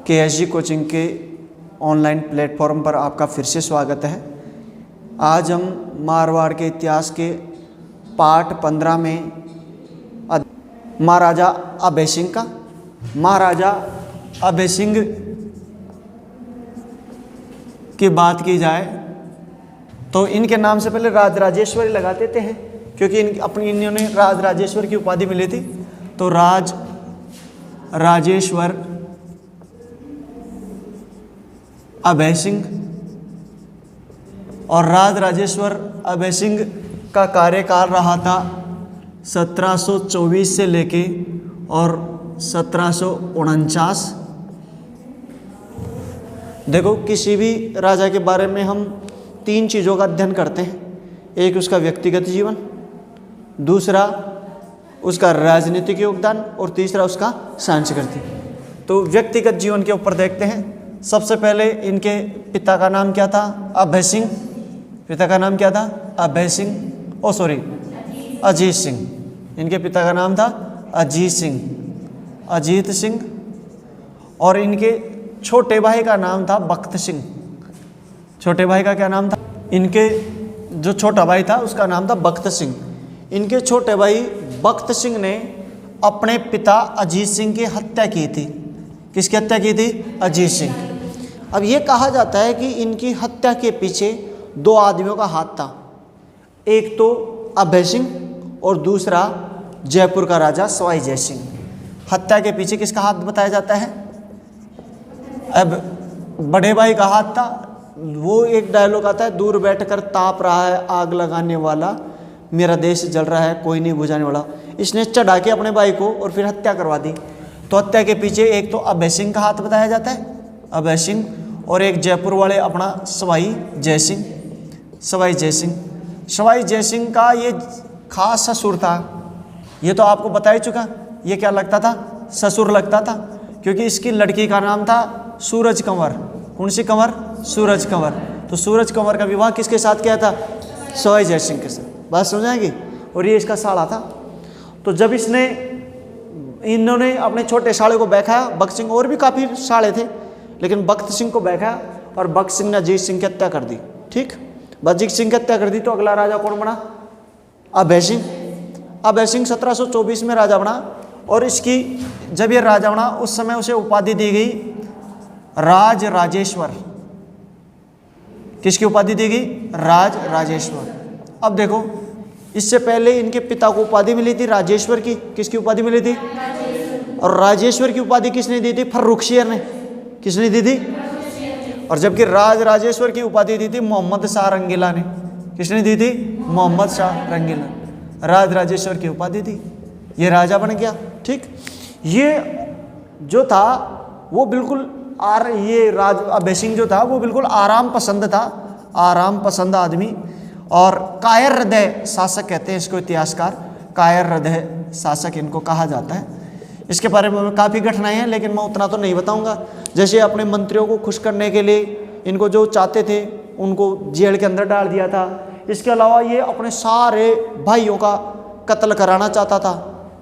KSG coaching के online platform पर आपका फिर से स्वागत है। आज हम मारवाड़ के इतिहास के पार्ट 15 में महाराजा अभय सिंह का महाराजा अभय सिंह की बात की जाए तो इनके नाम से पहले राज राजेश्वरी लगा देते हैं, क्योंकि इन्होंने राज राजेश्वर की उपाधि मिली थी। तो राज राजेश्वर अभय सिंह, और राज राजेश्वर अभय सिंह का कार्यकाल रहा था 1724 से लेके और 1749। देखो, किसी भी राजा के बारे में हम 3 चीज़ों का अध्ययन करते हैं। एक उसका व्यक्तिगत जीवन, दूसरा उसका राजनीतिक योगदान और तीसरा उसका सांस्कृतिक। तो व्यक्तिगत जीवन के ऊपर देखते हैं। सबसे पहले इनके पिता का नाम क्या था? अभय सिंह। पिता का नाम क्या था? अभय सिंह, अजीत सिंह। इनके पिता का नाम था अजीत सिंह। और इनके छोटे भाई का नाम था बख्त सिंह। छोटे भाई का क्या नाम था? इनके जो छोटा भाई था उसका नाम था बख्त सिंह। इनके छोटे भाई बख्त सिंह ने अपने पिता अजीत सिंह की हत्या की थी। किसकी हत्या की थी? अजीत सिंह। अब ये कहा जाता है कि इनकी हत्या के पीछे 2 आदमियों का हाथ था। एक तो अभय सिंह और दूसरा जयपुर का राजा सवाई जय सिंह। हत्या के पीछे किसका हाथ बताया जाता है? अब बड़े भाई का हाथ था। वो एक डायलॉग आता है, दूर बैठकर ताप रहा है आग लगाने वाला, मेरा देश जल रहा है कोई नहीं बुझाने वाला। इसने चढ़ा के अपने भाई को और फिर हत्या करवा दी। तो हत्या के पीछे एक तो अभय सिंह का हाथ बताया जाता है, अभय सिंह, और एक जयपुर वाले अपना सवाई जय सिंह। सवाई जय सिंह का ये खास ससुर था। ये तो आपको बता ही चुका। ये क्या लगता था? ससुर लगता था, क्योंकि इसकी लड़की का नाम था सूरज कंवर। कौन सी कंवर? सूरज कंवर। तो सूरज कंवर का विवाह किसके साथ किया था? सवाई जय सिंह के साथ। बात समझ आएगी? और ये इसका साला था। तो जब इन्होंने अपने छोटे साले को बैठाया, बख्त सिंह, और भी काफ़ी साले थे, लेकिन बख्त सिंह को बैठाया और बख्त सिंह ने अजीत सिंह की हत्या कर दी। ठीक, अजीत सिंह की हत्या कर दी। तो अगला राजा कौन बना? अभय सिंह। अभय सिंह 1724 में राजा बना। और इसकी जब ये राजा बना उस समय उसे उपाधि दी गई राज राजेश्वर। किसकी उपाधि दी गई? राज राजेश्वर। अब देखो, इससे पहले इनके पिता को उपाधि मिली थी राजेश्वर की। किसकी उपाधि मिली थी? और राजेश्वर की उपाधि किसने दी थी? फर्रुखशियर ने। किसने दी थी? और जबकि राज राजेश्वर की उपाधि दी थी मोहम्मद शाह रंगीला ने। किसने दी थी? मोहम्मद शाह रंगीला। राज राजेश्वर की उपाधि दी, ये राजा बन गया। ठीक, ये जो था वो बिल्कुल ये राज अभय सिंह जो था वो बिल्कुल आराम पसंद था, आराम पसंद आदमी, और कायर हृदय शासक कहते हैं इसको इतिहासकार। कायर हृदय शासक इनको कहा जाता है। इसके बारे में काफ़ी घटनाएं हैं, लेकिन मैं उतना तो नहीं बताऊंगा। जैसे अपने मंत्रियों को खुश करने के लिए इनको जो चाहते थे उनको जेल के अंदर डाल दिया था। इसके अलावा ये अपने सारे भाइयों का कत्ल कराना चाहता था,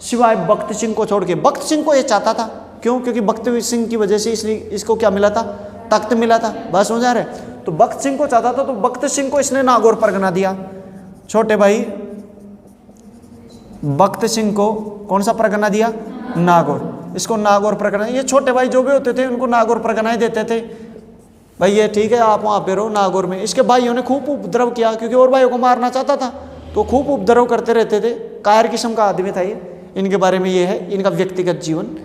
सिवाय बख्त सिंह को छोड़ के। बख्त सिंह को ये चाहता था, क्यों? क्योंकि बख्त सिंह की वजह से इसलिए इसको क्या मिला था? तख्त मिला था। बात समझ आ रहा है? तो बख्त सिंह को चाहता था, तो बख्त सिंह को इसने नागौर परगना दिया। छोटे भाई बख्त सिंह को कौन सा परगना दिया? नागौर। इसको नागौर परगना। ये छोटे भाई जो भी होते थे उनको नागौर परगना ही देते थे। भाई ये ठीक है, आप वहाँ पे रहो नागौर में। इसके भाइयों ने खूब उपद्रव किया, क्योंकि और भाइयों को मारना चाहता था, तो खूब उपद्रव करते रहते थे। कायर किस्म का आदमी था ये। इनके बारे में ये है इनका व्यक्तिगत जीवन।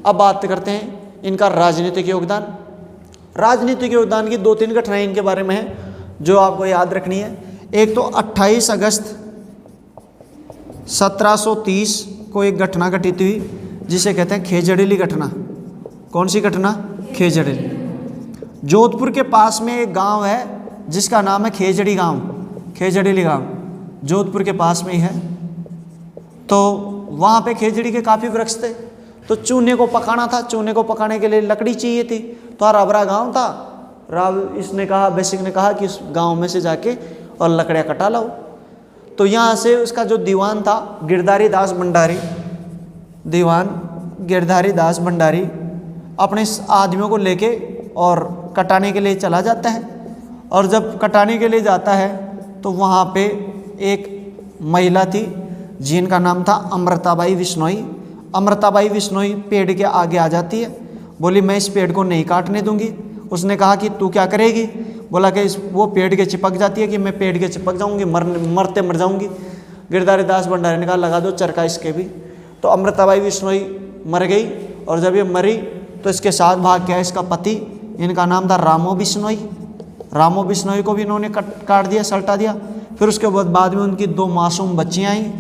अब बात करते हैं इनका राजनीतिक योगदान। राजनीतिक योगदान की 2-3 घटनाएं इनके बारे में है जो आपको याद रखनी है। एक तो 28 अगस्त 1730 को एक घटना घटित हुई जिसे कहते हैं खेजड़ीली घटना। कौन सी घटना? खेजड़ीली। जोधपुर के पास में एक गांव है जिसका नाम है खेजड़ी गांव। खेजड़ीली गांव जोधपुर के पास में ही है। तो वहाँ पे खेजड़ी के काफ़ी वृक्ष थे। तो चूने को पकाना था, चूने को पकाने के लिए लकड़ी चाहिए थी। तो हरा भरा गाँव था। इसने कहा, बेसिक ने कहा कि इस गाँव में से जाके और लकड़ियाँ कटा लाओ। तो यहाँ से उसका जो दीवान था गिरधारी दास भंडारी, दीवान गिरधारी दास भंडारी अपने इस आदमियों को लेके और कटाने के लिए चला जाता है। और जब कटाने के लिए जाता है तो वहाँ पे एक महिला थी जिनका नाम था अमृताबाई बिश्नोई। अमृताबाई बिश्नोई पेड़ के आगे आ जाती है, बोली मैं इस पेड़ को नहीं काटने दूंगी। उसने कहा कि तू क्या करेगी? बोला कि वो पेड़ के चिपक जाती है कि मैं पेड़ के चिपक जाऊंगी, मरते मर जाऊंगी। गिरधारी दास भंडारी ने कहा लगा दो चरखा इसके भी। तो अमृताबाई बिश्नोई मर गई, और जब ये मरी तो इसके साथ भाग गया इसका पति, इनका नाम था रामो बिश्नोई। रामो बिश्नोई को भी इन्होंने काट दिया, सल्टा दिया। फिर उसके बाद में उनकी 2 मासूम बच्चियाँ आई,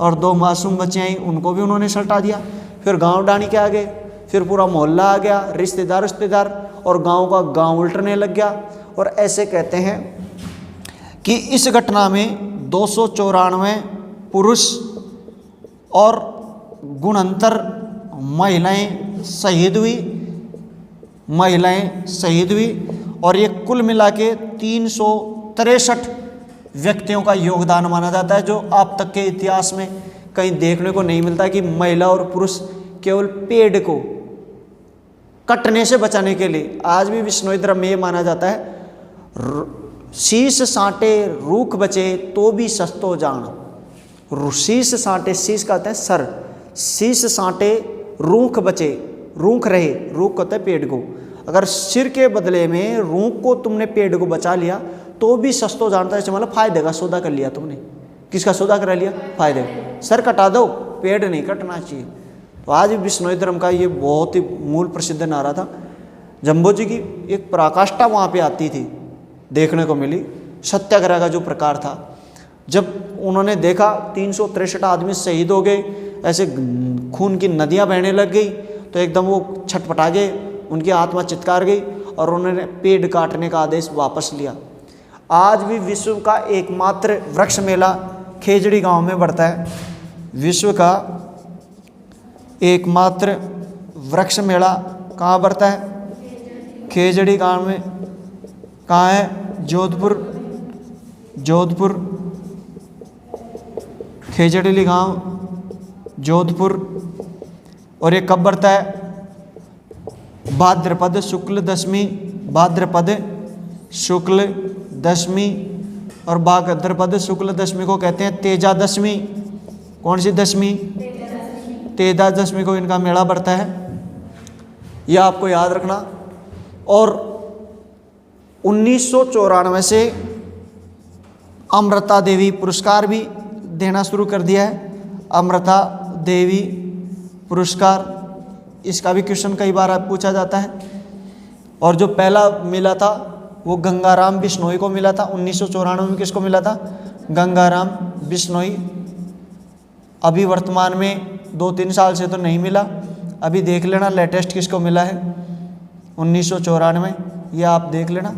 और 2 मासूम बच्चियाँ आई उनको भी उन्होंने सल्टा दिया। फिर गांव डाणी के आगे, फिर पूरा मोहल्ला आ गया, रिश्तेदार, और गांव का गांव उल्टने लग गया। और ऐसे कहते हैं कि इस घटना में 294 पुरुष और गुणंतर महिलाएं शहीद हुई, और ये कुल मिला के 363 व्यक्तियों का योगदान माना जाता है, जो अब तक के इतिहास में कहीं देखने को नहीं मिलता कि महिला और पुरुष केवल पेड़ को कटने से बचाने के लिए। आज भी बिश्नोई धर्म में ये माना जाता है शीश साँटे रूख बचे तो भी सस्तो जान। शीश साँटे, शीश कहते हैं सर, शीश साँटे रूख बचे, रूख रहे, रूख कहते हैं पेड़ को। अगर सिर के बदले में रूख को तुमने पेड़ को बचा लिया तो भी सस्तो जानता है, मतलब फायदे का सौदा कर लिया तुमने। किसका सौदा करा लिया? फायदे। सर कटा दो, पेड़ नहीं कटना चाहिए। तो आज भी बिश्नोई धर्म का ये बहुत ही मूल प्रसिद्ध नारा था। जम्बो जी की एक पराकाष्ठा वहाँ पे आती थी, देखने को मिली। सत्याग्रह का जो प्रकार था, जब उन्होंने देखा 363 आदमी शहीद हो गए, ऐसे खून की नदियाँ बहने लग गई, तो एकदम वो छटपटा गए, उनकी आत्मा चित्कार गई, और उन्होंने पेड़ काटने का आदेश वापस लिया। आज भी विश्व का एकमात्र वृक्ष मेला खेजड़ी गांव में बढ़ता है। विश्व का एकमात्र वृक्ष मेला कहाँ बढ़ता है? खेजड़ी गांव में। कहाँ है? जोधपुर, खेजड़ी गांव, जोधपुर। और ये कब बढ़ता है? भाद्रपद शुक्ल दशमी, और भाद्रपद शुक्ल दशमी को कहते हैं तेजा दशमी। कौन सी दशमी? तेजा दशमी को इनका मेला बढ़ता है, यह आपको याद रखना। और 1994 से अमृता देवी पुरस्कार भी देना शुरू कर दिया है। अमृता देवी पुरस्कार, इसका भी क्वेश्चन कई बार पूछा जाता है। और जो पहला मिला था वो गंगाराम बिश्नोई को मिला था 1994 में। किसको मिला था? गंगाराम बिश्नोई। अभी वर्तमान में 2-3 साल से तो नहीं मिला, अभी देख लेना लेटेस्ट किसको मिला है 1994 में, यह आप देख लेना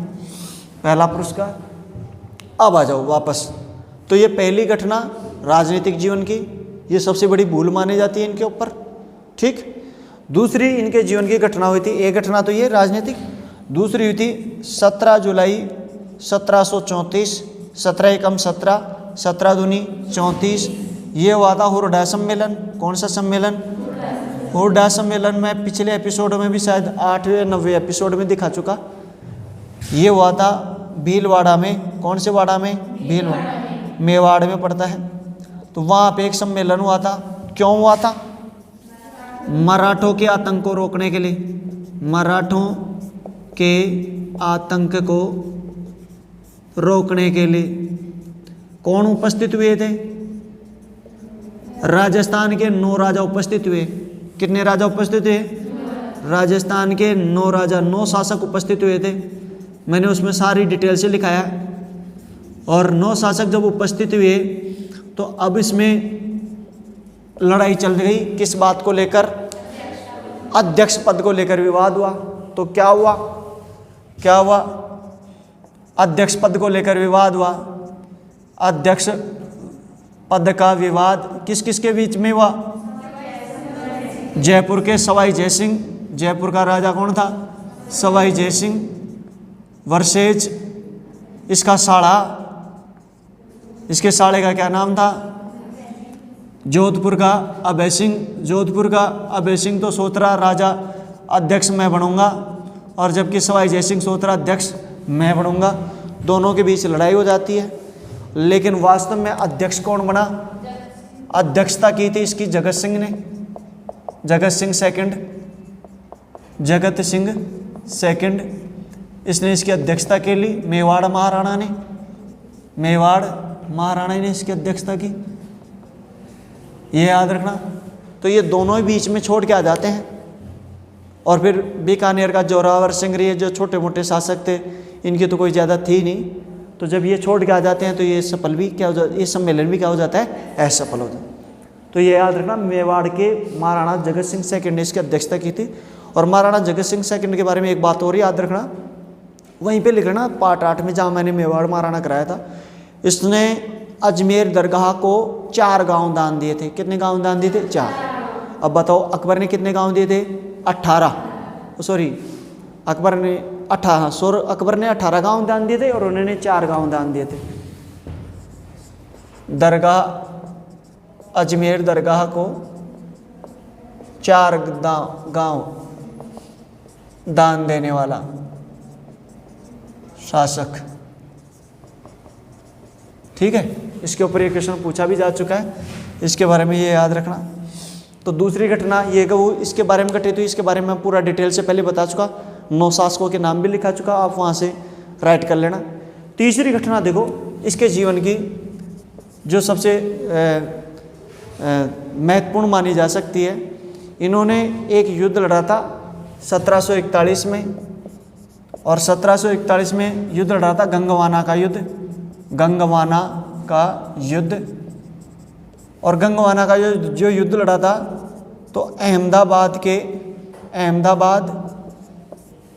पहला पुरस्कार। अब आ जाओ वापस। तो ये पहली घटना राजनीतिक जीवन की, ये सबसे बड़ी भूल मानी जाती है इनके ऊपर, ठीक। दूसरी इनके जीवन की घटना हुई थी, एक घटना तो ये राजनीतिक, दूसरी हुई थी 17 जुलाई 1734, 17 एकम 17, 17 दूनी 34। ये हुआ था हुरडा सम्मेलन। कौन सा सम्मेलन? हुरडा सम्मेलन। में पिछले एपिसोड में भी शायद 8वें या 9वें एपिसोड में दिखा चुका। ये हुआ था भीलवाड़ा में। कौन से वाड़ा में? भीलवाड़ा, मेवाड़ में पड़ता है। तो वहाँ पे एक सम्मेलन हुआ था। क्यों हुआ था? मराठों के आतंक को रोकने के लिए, मराठों के आतंक को रोकने के लिए। कौन उपस्थित हुए थे? राजस्थान के 9 राजा उपस्थित हुए। कितने राजा उपस्थित हुए? राजस्थान के 9 राजा, 9 शासक उपस्थित हुए थे। मैंने उसमें सारी डिटेल से लिखाया। और 9 शासक जब उपस्थित हुए तो अब इसमें लड़ाई चल गई। किस बात को लेकर? अध्यक्ष पद को लेकर विवाद हुआ। तो क्या हुआ? क्या हुआ? अध्यक्ष पद को लेकर विवाद हुआ। अध्यक्ष पद का विवाद किस किस के बीच में हुआ? जयपुर के सवाई जयसिंह, जयपुर का राजा कौन था? सवाई जयसिंह वर्सेज इसका साड़ा, इसके साड़े का क्या नाम था? जोधपुर का अभय सिंह। जोधपुर का अभय सिंह तो सोतरा राजा अध्यक्ष मैं बनूंगा, और जबकि सवाई जयसिंह सोतरा अध्यक्ष मैं बनूंगा। दोनों के बीच लड़ाई हो जाती है, लेकिन वास्तव में अध्यक्ष कौन बना? अध्यक्षता की थी इसकी जगत सिंह ने, जगत सिंह सेकंड इसने इसकी अध्यक्षता के लिए। मेवाड़ महाराणा ने इसकी अध्यक्षता की, ये याद रखना। तो ये दोनों ही बीच में छोड़ के आ जाते हैं। और फिर बीकानेर का जोरावर सिंह, ये जो छोटे मोटे शासक थे, इनकी तो कोई ज़्यादा थी नहीं, तो जब ये छोड़ के आ जाते हैं तो ये सफल भी क्या हो जाता है, ये सम्मेलन भी क्या हो जाता है, असफल हो जाता है। तो ये याद रखना, मेवाड़ के महाराणा जगत सिंह सेकंड ने इसकी अध्यक्षता की थी। और महाराणा जगत सिंह सेकंड के बारे में एक बात और याद रखना, वहीं पे लिखना पार्ट 8 में, जहाँ मैंने मेवाड़ महाराणा कराया था। इसने अजमेर दरगाह को 4 गांव दान दिए थे। कितने गांव दान दिए थे? 4। अब बताओ अकबर ने कितने गांव दिए थे? 18। सॉरी, अकबर ने 18 गांव दान दिए थे और उन्होंने 4 गांव दान दिए थे। दरगाह, अजमेर दरगाह को 4 गांव दान देने वाला शासक। ठीक है, इसके ऊपर ये क्वेश्चन पूछा भी जा चुका है, इसके बारे में ये याद रखना। तो दूसरी घटना ये कि वो इसके बारे में घटी, तो इसके बारे में मैं पूरा डिटेल से पहले बता चुका, 9 शासकों के नाम भी लिखा चुका, आप वहाँ से राइट कर लेना। तीसरी घटना देखो, इसके जीवन की जो सबसे महत्वपूर्ण मानी जा सकती है, इन्होंने एक युद्ध लड़ा था 1741 में, और 1741 में युद्ध लड़ा था गंगवाना का युद्ध। और गंगवाना का जो युद्ध लड़ा था, तो अहमदाबाद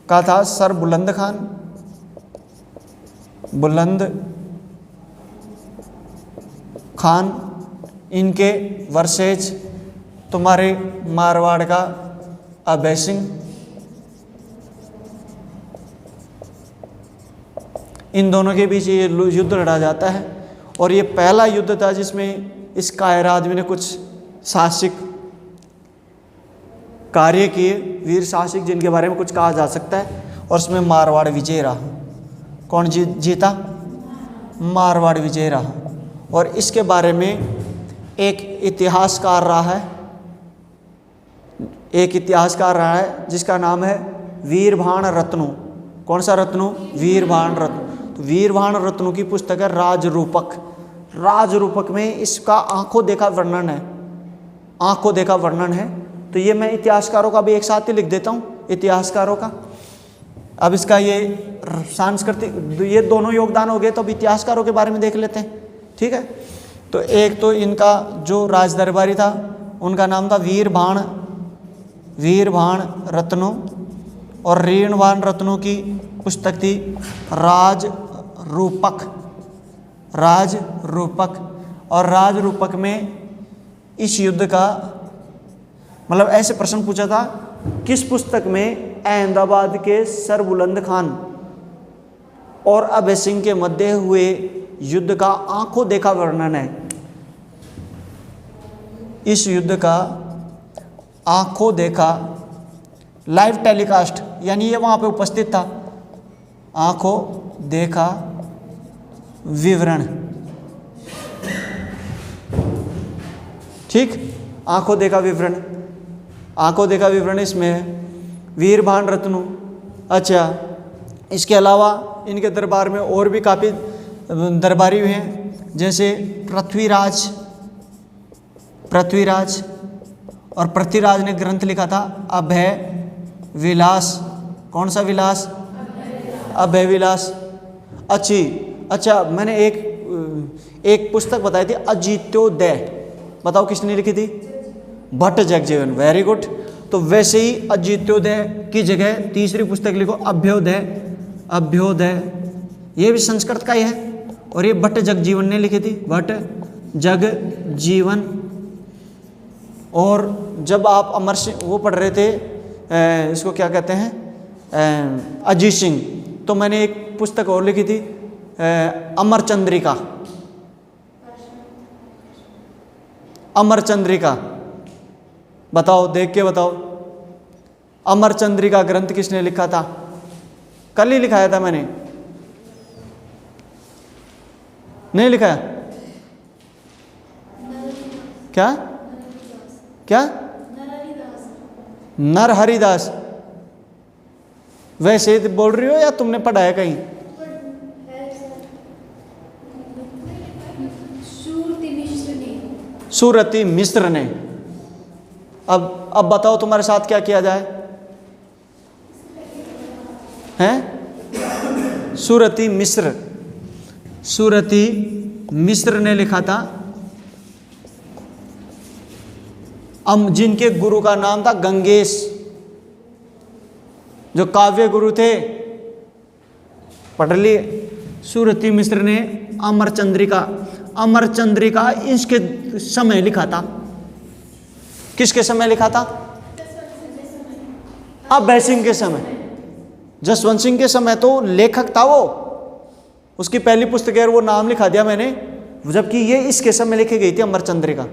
का था सर बुलंद खान। इनके वर्सेज तुम्हारे मारवाड़ का अभय सिंह। इन दोनों के बीच ये युद्ध लड़ा जाता है, और ये पहला युद्ध था जिसमें इस कायर आदमी ने कुछ साहसिक कार्य किए, वीर साहसिक जिनके बारे में कुछ कहा जा सकता है, और उसमें मारवाड़ विजय रहा। कौन जीता? मारवाड़ विजय रहा। और इसके बारे में एक इतिहासकार रहा है जिसका नाम है वीरभान रत्नू। कौन सा रत्नू? वीरभान रत्नू। तो वीरभान रत्नू की पुस्तक है राजरूपक में इसका आंखों देखा वर्णन है। तो ये मैं इतिहासकारों का भी एक साथ ही लिख देता हूँ, इतिहासकारों का। अब इसका ये सांस्कृतिक, ये दोनों योगदान हो गए, तो अब इतिहासकारों के बारे में देख लेते हैं। ठीक है, तो एक तो इनका जो राज दरबारी था, उनका नाम था वीरभान रत्नू, और वीरभान रत्नू की पुस्तक थी राजरूपक। और राजरूपक में इस युद्ध का मतलब ऐसे प्रश्न पूछा था, किस पुस्तक में अहमदाबाद के सर बुलंद खान और अभय सिंह के मध्य हुए युद्ध का आंखों देखा वर्णन है। इस युद्ध का आंखों देखा लाइव टेलीकास्ट, यानी ये वहां पे उपस्थित था, आंखों देखा विवरण। ठीक, आंखों देखा विवरण इसमें है वीरभान रत्नू। अच्छा, इसके अलावा इनके दरबार में और भी काफ़ी दरबारी हुए हैं, जैसे पृथ्वीराज। और पृथ्वीराज ने ग्रंथ लिखा था अभय विलास। कौन सा विलास? अभय विलास। अच्छा, मैंने एक पुस्तक बताई थी अजित्योदय, बताओ किसने लिखी थी? भट्ट जगजीवन। Very good. तो वैसे ही अजित्योदय की जगह तीसरी पुस्तक लिखो अभ्योदय। ये भी संस्कृत का ही है, और ये भट्ट जगजीवन ने लिखी थी, भट्ट जगजीवन। और जब आप अमर सिंह वो पढ़ रहे थे, इसको क्या कहते हैं, अजीत सिंह, तो मैंने एक पुस्तक और लिखी थी अमर चंद्रिका। बताओ, देख के बताओ, अमर चंद्रिका ग्रंथ किसने लिखा था? कल ही लिखाया था मैंने, नहीं लिखाया क्या? क्या? नरहरिदास। वैसे ही बोल रही हो या तुमने पढ़ा है कहीं? सूरती मिश्र ने। अब बताओ तुम्हारे साथ क्या किया जाए? हैं? सूरती मिश्र, सूरती मिश्र ने लिखा था, जिनके गुरु का नाम था गंगेश, जो काव्य गुरु थे, पढ़ लिए। सूरती मिश्र ने अमर चंद्रिका इसके समय लिखा था। किसके समय लिखा था? अभय सिंह के समय। जसवंत सिंह के समय तो लेखक था वो, उसकी पहली पुस्तक है, वो नाम लिखा दिया मैंने, जबकि ये इसके समय लिखी गई थी अमर चंद्रिका।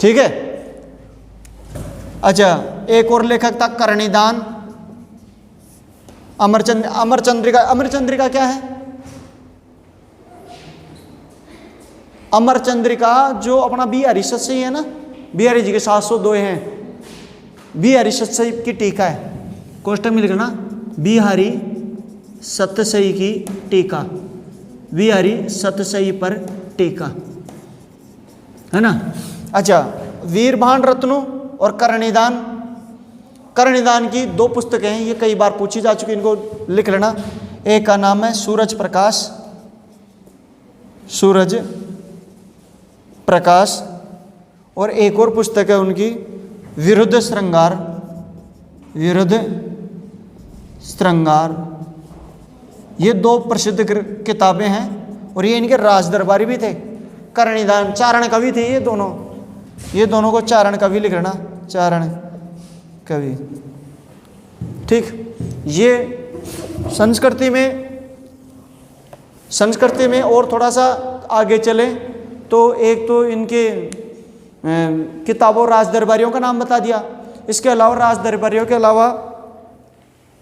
ठीक है। अच्छा, एक और लेखक था करणीदान। अमर चंद्रिका क्या है? अमर चंद्रिका जो अपना बिहारी सत्सई है ना, बिहारी जी के 702 हैं, बिहारी सत्सई की टीका है, कोष्टक में लिखना बिहारी सत्सई की टीका, बिहारी सत्सई पर टीका, है ना। अच्छा, वीरभान रत्नु और करणीदान की 2 पुस्तकें हैं, ये कई बार पूछी जा चुकी, इनको लिख लेना। एक का नाम है सूरज प्रकाश और एक और पुस्तक है उनकी विरुद्ध श्रृंगार। ये 2 प्रसिद्ध किताबें हैं और ये इनके राज दरबारी भी थे। करणीदान चारण कवि थे, ये दोनों को चारण कवि लिख लेना, चारण कवि। ठीक। ये संस्कृति में और थोड़ा सा आगे चले तो एक तो इनके किताबों राज दरबारियों का नाम बता दिया। इसके अलावा राज दरबारियों के अलावा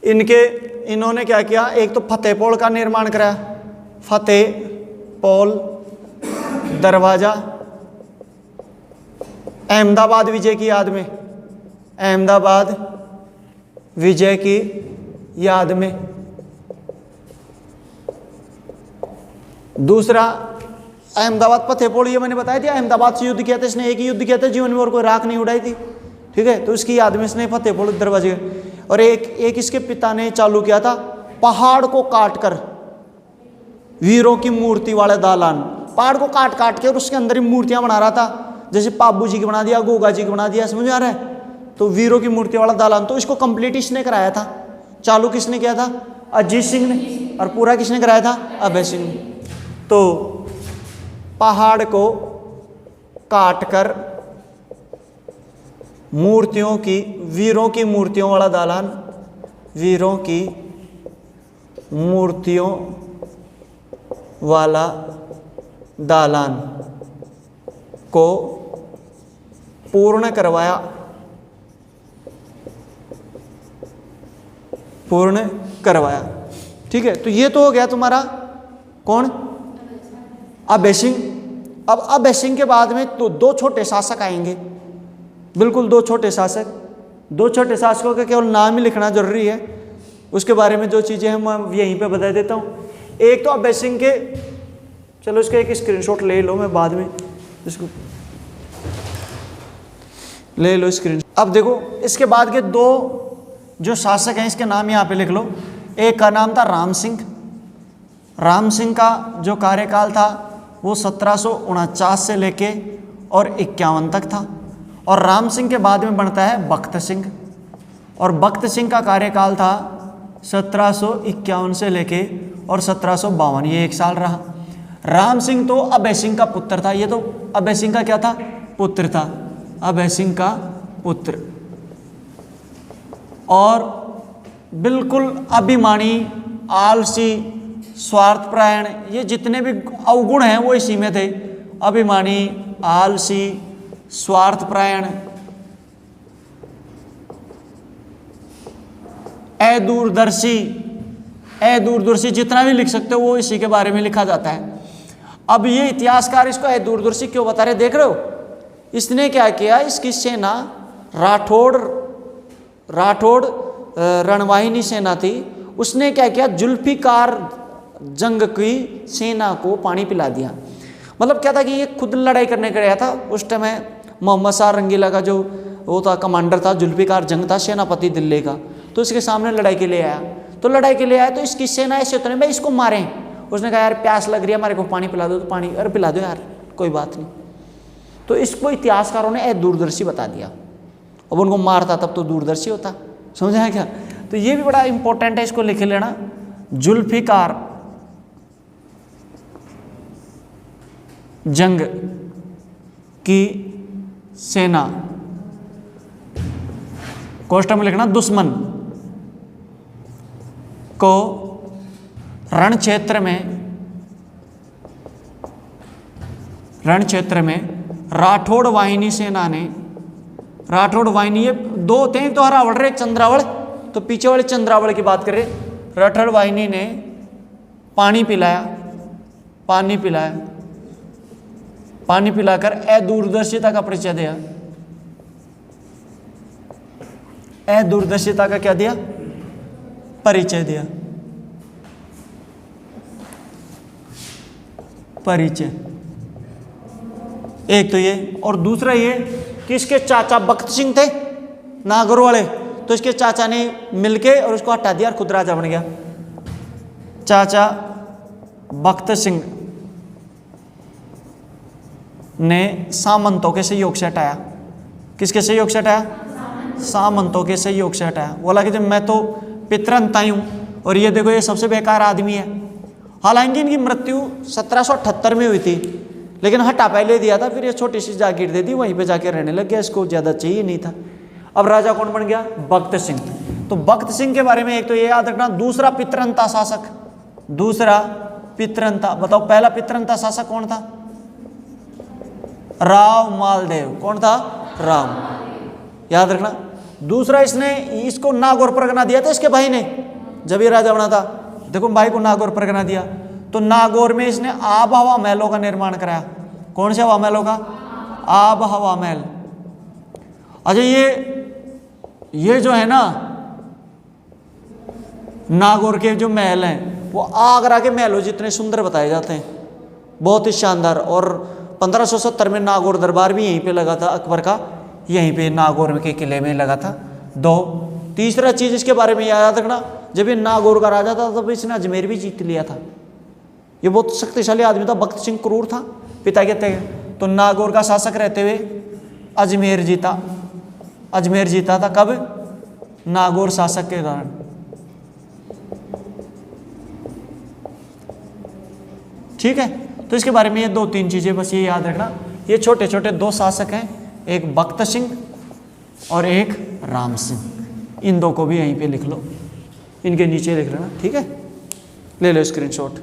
इन्होंने क्या किया, एक तो फतेहपोल का निर्माण कराया, फतेहपोल दरवाजा अहमदाबाद विजय की याद में। दूसरा अहमदाबाद फतेहपोल, ये मैंने बताया था, अहमदाबाद से युद्ध किया था इसने, एक ही युद्ध किया था जीवन में और कोई राख नहीं उड़ाई थी। ठीक है, तो इसकी याद में इसने फतेहपोल दरवाजे। और एक इसके पिता ने चालू किया था, पहाड़ को काटकर वीरों की मूर्ति वाले दालान, पहाड़ को काट के और उसके अंदर ही मूर्तियां बना रहा था, जैसे पाबू जी की बना दिया, गोगा जी की बना दिया, समझ में आ रहा है। तो वीरों की मूर्ति वाला दालान, तो इसको कंप्लीट इसने कराया था। चालू किसने किया था? अजीत सिंह ने। और पूरा किसने कराया था? अभय सिंह ने। तो पहाड़ को काटकर वीरों की मूर्तियों वाला दालान, वीरों की मूर्तियों वाला दालान को पूर्ण करवाया। ठीक है, तो ये तो हो गया तुम्हारा कौन? अभय सिंह। अब अभय सिंह के बाद में तो 2 छोटे शासक आएंगे, बिल्कुल 2 छोटे शासकों का केवल नाम ही लिखना जरूरी है, उसके बारे में जो चीज़ें हैं मैं यहीं पे बता देता हूँ। एक तो अभय सिंह के, चलो इसका एक स्क्रीनशॉट ले लो, मैं बाद में इसको ले लो स्क्रीनशॉट। अब देखो इसके बाद के 2 जो शासक हैं इसके नाम यहाँ पे लिख लो। एक का नाम था राम सिंह का जो कार्यकाल था वो 1749 से लेके और 51 तक था। और राम सिंह के बाद में बनता है बख्त सिंह, और बख्त सिंह का कार्यकाल था 1751 से लेके और 1752, ये 1 साल रहा। राम सिंह तो अभय सिंह का पुत्र था, ये तो अभय सिंह का क्या था? पुत्र था, अभय सिंह का पुत्र। और बिल्कुल अभिमानी, आलसी, स्वार्थपरायण, ये जितने भी अवगुण हैं वो इसी में थे। अभिमानी, आलसी, स्वार्थपरायण, ए दूरदर्शी जितना भी लिख सकते हो वो इसी के बारे में लिखा जाता है। अब ये इतिहासकार इसको ए दूरदर्शी क्यों बता रहे, देख रहे हो? इसने क्या किया, इसकी सेना राठौड़ रणवाहिनी सेना थी, उसने क्या किया, जुल्फिकार जंग की सेना को पानी पिला दिया। मतलब क्या था कि ये खुद लड़ाई करने के गया था। उस टाइम मोहम्मद शाह रंगीला का जो वो था कमांडर था, जुल्फिकार जंग था सेनापति दिल्ली का, तो इसके सामने लड़ाई के लिए आया। तो इसकी सेना ऐसे होते नहीं भाई इसको मारें। उसने कहा यार प्यास लग रही है, हमारे को पानी पिला दो, तो पानी अरे पिला दो यार, कोई बात नहीं। तो इसको इतिहासकारों ने दूरदर्शी बता दिया। अब उनको मारता तब तो दूरदर्शी होता, समझा क्या? तो ये भी बड़ा इंपॉर्टेंट है, इसको लिख लेना। जुल्फिकार जंग की सेना, कोष्ठक में लिखना दुश्मन को रण क्षेत्र में राठौड़ वाहिनी सेना ने, राठौड़ वाहिनी ये दो होते हैं, एक तो हरावड़ एक चंद्रावड़, तो पीछे वाले चंद्रावड़ की बात करें, राठौड़ वाहिनी ने पानी पिलाकर दूरदर्शिता का परिचय दिया। दूरदर्शिता का क्या दिया, परिचय दिया, परिचय। एक तो ये, और दूसरा ये कि इसके चाचा बख्त सिंह थे नागौर वाले, तो इसके चाचा ने मिलके और उसको हटा दिया और खुद राजा बन गया। चाचा बख्त सिंह ने सामंतों के सहयोग से हटाया। किसके सहयोग से हटाया? सामंतों के सहयोग से हटाया। बोला कि जब मैं तो पितरंताई हूं और ये देखो ये सबसे बेकार आदमी है। हालांकि इनकी मृत्यु 1778 में हुई थी, लेकिन हटा पहले दिया था, फिर ये छोटी सी जागीर दे दी, वहीं पे जाके रहने लग गया, इसको ज़्यादा चाहिए नहीं था। अब राजा कौन बन गया? बख्त सिंह। तो बख्त सिंह के बारे में एक तो ये याद रखना, दूसरा पितरंता शासक, दूसरा पितरंता। बताओ पहला पितरंता शासक कौन था? राव मालदेव। कौन था? राव, याद रखना। दूसरा इसको नागौर परगना दिया था इसके भाई ने, जब ये राजा बना था। देखो भाई को नागौर परगना दिया, तो नागौर में इसने आब हवा महलों का निर्माण कराया। कौन से हवा महलों का? आब हवा महल। अच्छा ये जो है ना नागौर के जो महल हैं वो आगरा के महलों जितने सुंदर बताए जाते हैं, बहुत ही शानदार। और 1570 में नागौर दरबार भी यहीं पे लगा था अकबर का, यहीं पे नागौर के किले में लगा था। दो, तीसरा चीज इसके बारे में याद रखना, जब ये नागौर का राजा था तब इसने अजमेर भी जीत लिया था। ये बहुत शक्तिशाली आदमी था, बख्त सिंह क्रूर था, पिता कहते हैं। तो नागौर का शासक रहते हुए अजमेर जीता। अजमेर जीता था कब? नागौर शासक के कारण। ठीक है, तो इसके बारे में ये 2-3 चीजें बस ये याद रखना। ये छोटे छोटे 2 शासक हैं, एक बख्त सिंह और एक राम सिंह। इन 2 को भी यहीं पे लिख लो, इनके नीचे लिख लेना। ठीक है, ले लो स्क्रीनशॉट।